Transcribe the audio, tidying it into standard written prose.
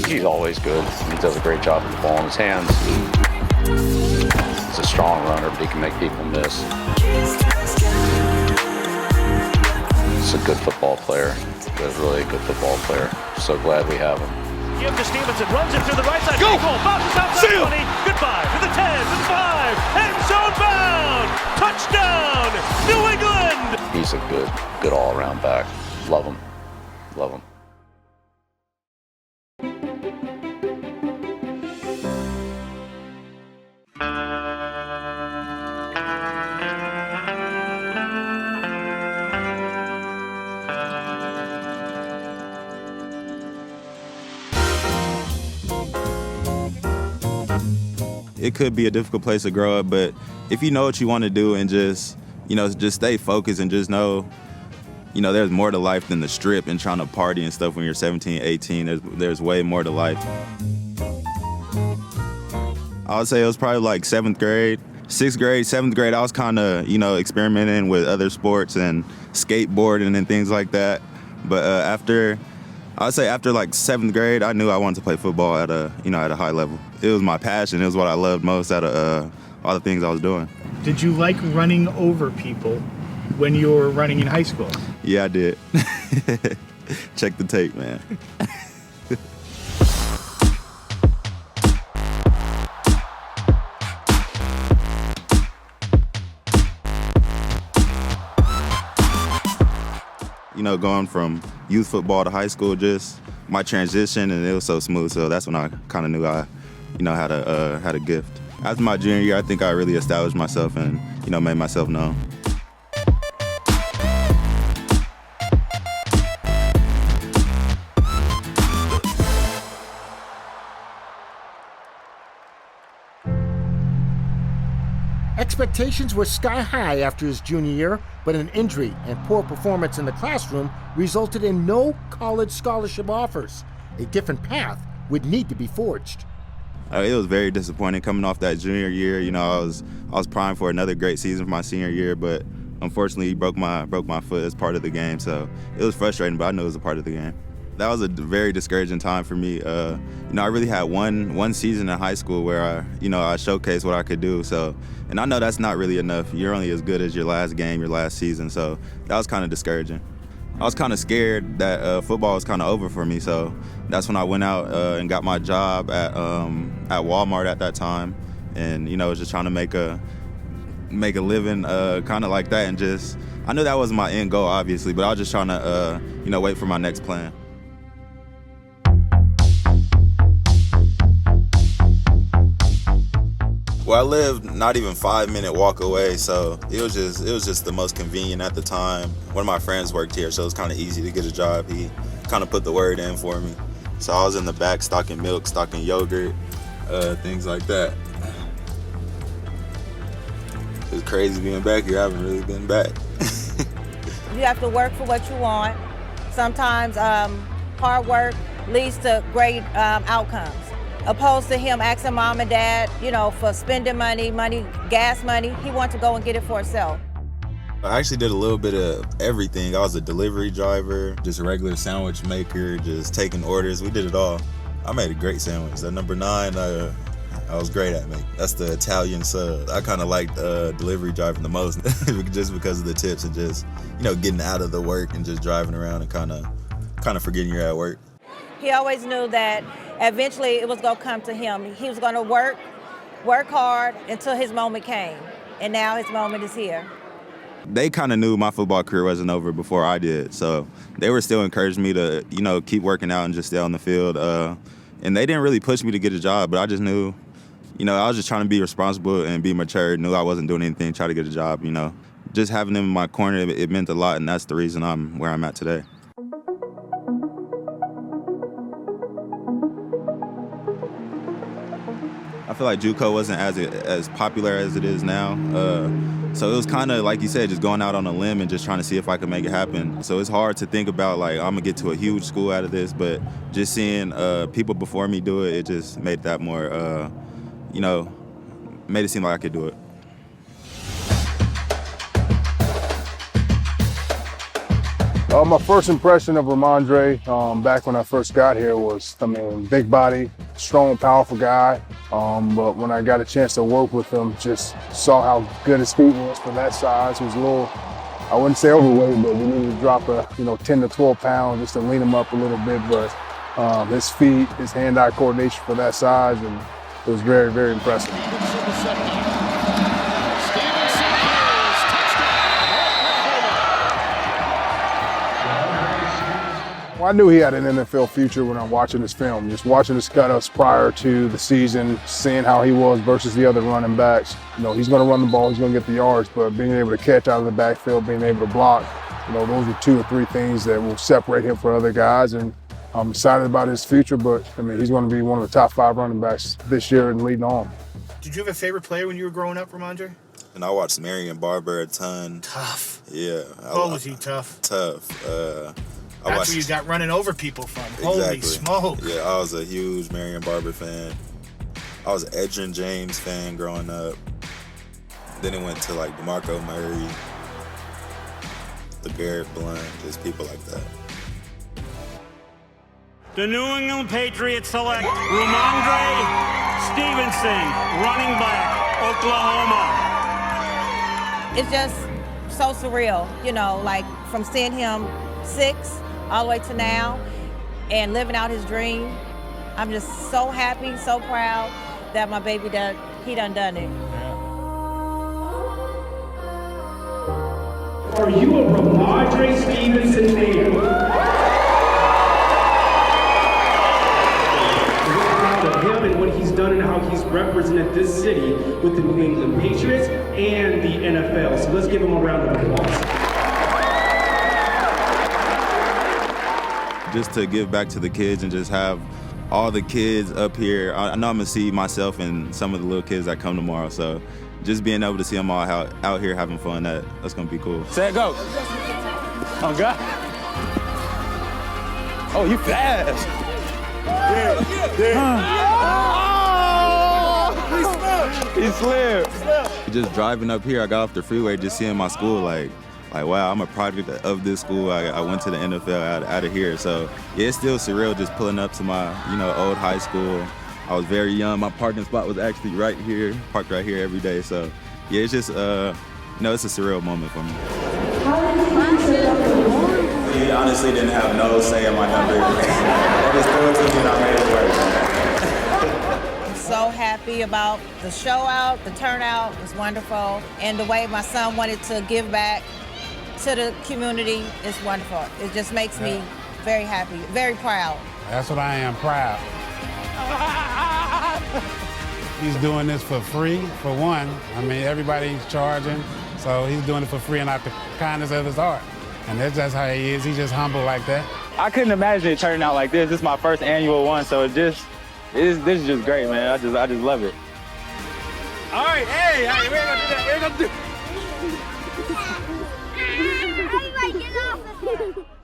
He's always good. He does a great job with the ball in his hands. He's a strong runner, but he can make people miss. He's a good football player. Really good football player. So glad we have him. Give to Stevenson, runs it through the right side. Go! Goal, bounces outside 20. Goodbye to the 10, to the 5. End zone bound. Touchdown, New England. He's a good all-around back. Love him. Love him. It could be a difficult place to grow up, but if you know what you want to do and just stay focused and just know, there's more to life than the strip and trying to party and stuff when you're 17, 18. There's way more to life. I would say it was probably like 7th grade. 6th grade, 7th grade, I was kind of, experimenting with other sports and skateboarding and things like that. But after like 7th grade, I knew I wanted to play football at a high level. It was my passion. It was what I loved most out of all the things I was doing. Did you like running over people when you were running in high school? Yeah, I did. Check the tape, man. Going from youth football to high school, just my transition, and it was so smooth. So that's when I kind of knew I, had a gift. After my junior year, I think I really established myself and, made myself known. Expectations were sky high after his junior year, but an injury and poor performance in the classroom resulted in no college scholarship offers. A different path would need to be forged. It was very disappointing coming off that junior year. I was primed for another great season for my senior year, but unfortunately broke my foot as part of the game. So it was frustrating, but I knew it was a part of the game. That was a very discouraging time for me. I really had one season in high school where I showcased what I could do. So, and I know that's not really enough. You're only as good as your last game, your last season. So that was kind of discouraging. I was kind of scared that football was kind of over for me. So that's when I went out and got my job at Walmart at that time, and was just trying to make a living kind of like that. And just I knew that wasn't my end goal, obviously, but I was just trying to wait for my next plan. Well, I lived not even 5-minute walk away, so it was just the most convenient at the time. One of my friends worked here, so it was kind of easy to get a job. He kind of put the word in for me. So I was in the back stocking milk, stocking yogurt, things like that. It's crazy being back here. I haven't really been back. You have to work for what you want. Sometimes hard work leads to great outcomes. Opposed to him asking mom and dad, for spending money, gas money, he wanted to go and get it for himself. I actually did a little bit of everything. I was a delivery driver, just a regular sandwich maker, just taking orders. We did it all. I made a great sandwich. That number 9, I was great at making. That's the Italian sub. I kind of liked delivery driving the most, just because of the tips and just, getting out of the work and just driving around and kind of forgetting you're at work. He always knew that eventually it was going to come to him. He was going to work hard until his moment came. And now his moment is here. They kind of knew my football career wasn't over before I did. So they were still encouraging me to, keep working out and just stay on the field. And they didn't really push me to get a job, but I just knew, I was just trying to be responsible and be mature. Knew I wasn't doing anything, try to get a job, Just having them in my corner, it meant a lot, and that's the reason I'm where I'm at today. I feel like JUCO wasn't as popular as it is now. So it was kind of, like you said, just going out on a limb and just trying to see if I could make it happen. So it's hard to think about, like, I'm going to get to a huge school out of this, but just seeing people before me do it, it just made that more, made it seem like I could do it. My first impression of Rhamondre back when I first got here was, big body, strong, powerful guy. But when I got a chance to work with him, just saw how good his feet was for that size. He was a little, I wouldn't say overweight, but we needed to drop 10 to 12 pounds just to lean him up a little bit. But his feet, his hand-eye coordination for that size, and it was very, very impressive. Well, I knew he had an NFL future when I'm watching his film. Just watching his cut-ups prior to the season, seeing how he was versus the other running backs. He's going to run the ball, he's going to get the yards, but being able to catch out of the backfield, being able to block, those are 2 or 3 things that will separate him from other guys. And I'm excited about his future, but he's going to be one of the top 5 running backs this year and leading on. Did you have a favorite player when you were growing up, Rhamondre? And I watched Marion Barber a ton. Tough. Yeah. Oh, was he tough? Tough. That's where you got running over people from. Exactly. Holy smoke. Yeah, I was a huge Marion Barber fan. I was an Edgerrin James fan growing up. Then it went to DeMarco Murray, LeGarrette Blount, just people like that. The New England Patriots select Rhamondre Stevenson, running back, Oklahoma. It's just so surreal, from seeing him 6 all the way to now and living out his dream. I'm just so happy, so proud that my baby done it. Are you a Rhamondre Stevenson fan? We're proud of him and what he's done and how he's represented this city with the New England Patriots and the NFL. So let's give him a round of applause. Just to give back to the kids and just have all the kids up here. I know I'm going to see myself and some of the little kids that come tomorrow, so just being able to see them all out here having fun, that's going to be cool. Set, go. Oh, God. Oh, you fast. He slipped. Just driving up here, I got off the freeway, just seeing my school, like wow, I'm a product of this school. I went to the NFL out of here. So yeah, it's still surreal just pulling up to my, old high school. I was very young. My parking spot was actually right here, parked right here every day. So yeah, it's just, it's a surreal moment for me. He honestly didn't have no say in my number. They just threw it to me and I made it work. I'm so happy about the show out, the turnout was wonderful, and the way my son wanted to give back to the community is wonderful. It just makes me very happy, very proud. That's what I am, proud. He's doing this for free, for one. Everybody's charging, so he's doing it for free and out the kindness of his heart. And that's just how he is. He's just humble like that. I couldn't imagine it turning out like this. This is my first annual one, so this is just great, man. I just love it. All right, hey, we ain't gonna do that. We ain't gonna do Everybody get off of here.